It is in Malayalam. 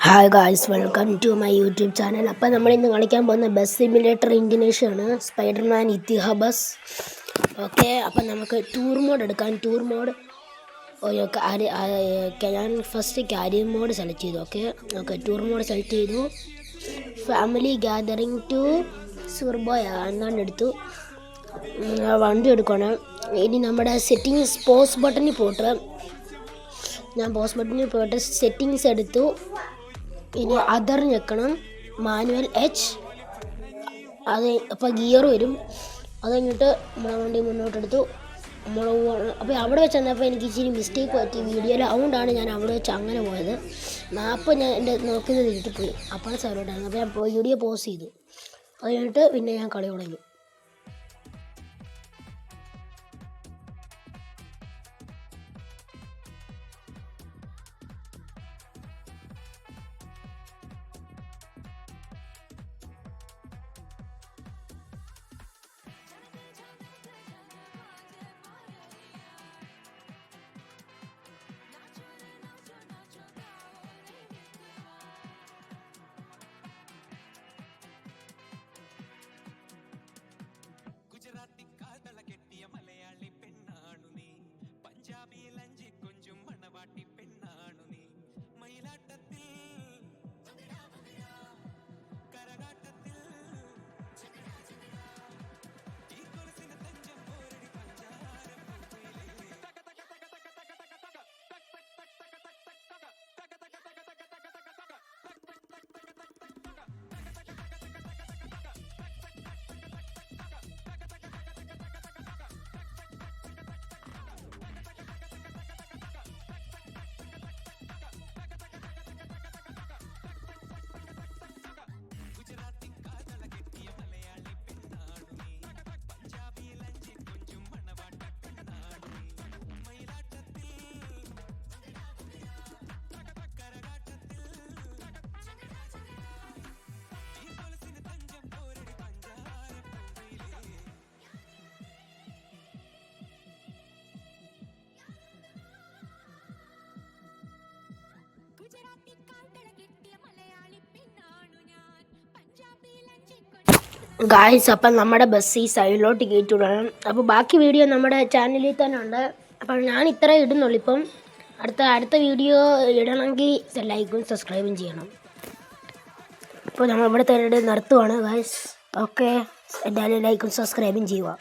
Hi guys, welcome to my YouTube channel. അപ്പോൾ നമ്മളിന്ന് കളിക്കാൻ പോകുന്ന ബസ് സിമുലേറ്റർ ഇൻഡോനേഷ്യയാണ്, സ്പൈഡർമാൻ ഇത്തിഹ ബസ്. ഓക്കെ, അപ്പം നമുക്ക് ടൂർ മോഡ് എടുക്കാം. ടൂർ മോഡ് ഞാൻ ഫസ്റ്റ് കാരിയർ മോഡ് സെലക്ട് ചെയ്തു. ഓക്കെ, ടൂർ മോഡ് സെലക്ട് ചെയ്തു. ഫാമിലി ഗ്യാതറിങ് ടു സുർബോയ എന്നാണ് എടുത്തു. വണ്ടി എടുക്കണം. ഇനി നമ്മുടെ സെറ്റിങ്സ് പോസ് ബട്ടണിൽ പോയിട്ട് ഞാൻ പോസ് ബട്ടണിൽ പോയിട്ട് സെറ്റിങ്സ് എടുത്തു. ഇനി അതർ ഞെക്കണം, മാനുവൽ എച്ച്. അത് അപ്പോൾ ഗിയർ വരും. അത് കഴിഞ്ഞിട്ട് നമ്മളെ വണ്ടി മുന്നോട്ടെടുത്തു. നമ്മൾ അപ്പോൾ അവിടെ വെച്ച് തന്നപ്പോൾ എനിക്ക് ഇച്ചിരി മിസ്റ്റേക്ക് പറ്റി വീഡിയോയിൽ. അതുകൊണ്ടാണ് ഞാൻ അവിടെ വെച്ച് അങ്ങനെ പോയത്. മാപ്പ് ഞാൻ എൻ്റെ നോക്കുന്നത് പോയി. അപ്പോൾ സൈഡോട്ടായിരുന്നു. അപ്പോൾ ഞാൻ വീഡിയോ പോസ് ചെയ്തു. അത് കഴിഞ്ഞിട്ട് പിന്നെ ഞാൻ കളി തുടങ്ങി. ഗുജറാത്തി കാതള കെട്ടിയ മലയാളി പെണ്ണാണു നീ, പഞ്ചാബി ലഞ്ചി കൊഞ്ചും മണവാട്ടി പെണ്ണാണു നീ, മയിലാട്ടത്തിൽ കരകാട്ടത്തിൽ ഈ കൊലുസിന് തഞ്ചം പോരടി പഞ്ചാര ഗുജറാത്തി കാതള കെട്ടിയ മലയാളി പെണ്ണാണു നീ, പഞ്ചാബി ലഞ്ചി കൊഞ്ചും മണവാട്ടി പെണ്ണാണു നീ, മയിലാട്ടത്തിൽ കരകാട്ടത്തിൽ ഈ കൊലുസിന് തഞ്ചം പോരടി പഞ്ചാര പൂങ്കുയിലേ. ഗുജറാത്തി കാതള കെട്ടിയ മലയാളി പെണ്ണാണു ഞാൻ, പഞ്ചാബി ലഞ്ചി ഗായ്സ്, അപ്പം നമ്മുടെ ബസ് ഈ സൈഡിലോട്ട് കയറ്റി വിടണം. അപ്പോൾ ബാക്കി വീഡിയോ നമ്മുടെ ചാനലിൽ തന്നെ ഉണ്ട്. അപ്പോൾ ഞാൻ ഇത്ര ഇടുന്നുള്ളൂ. ഇപ്പം അടുത്ത വീഡിയോ ഇടണമെങ്കിൽ ലൈക്കും സബ്സ്ക്രൈബും ചെയ്യണം. അപ്പോൾ നമ്മൾ ഇവിടെ തന്നെ നിർത്തുവാണ് ഗായ്സ്. ഓക്കെ, എന്തായാലും ലൈക്കും സബ്സ്ക്രൈബും ചെയ്യുക.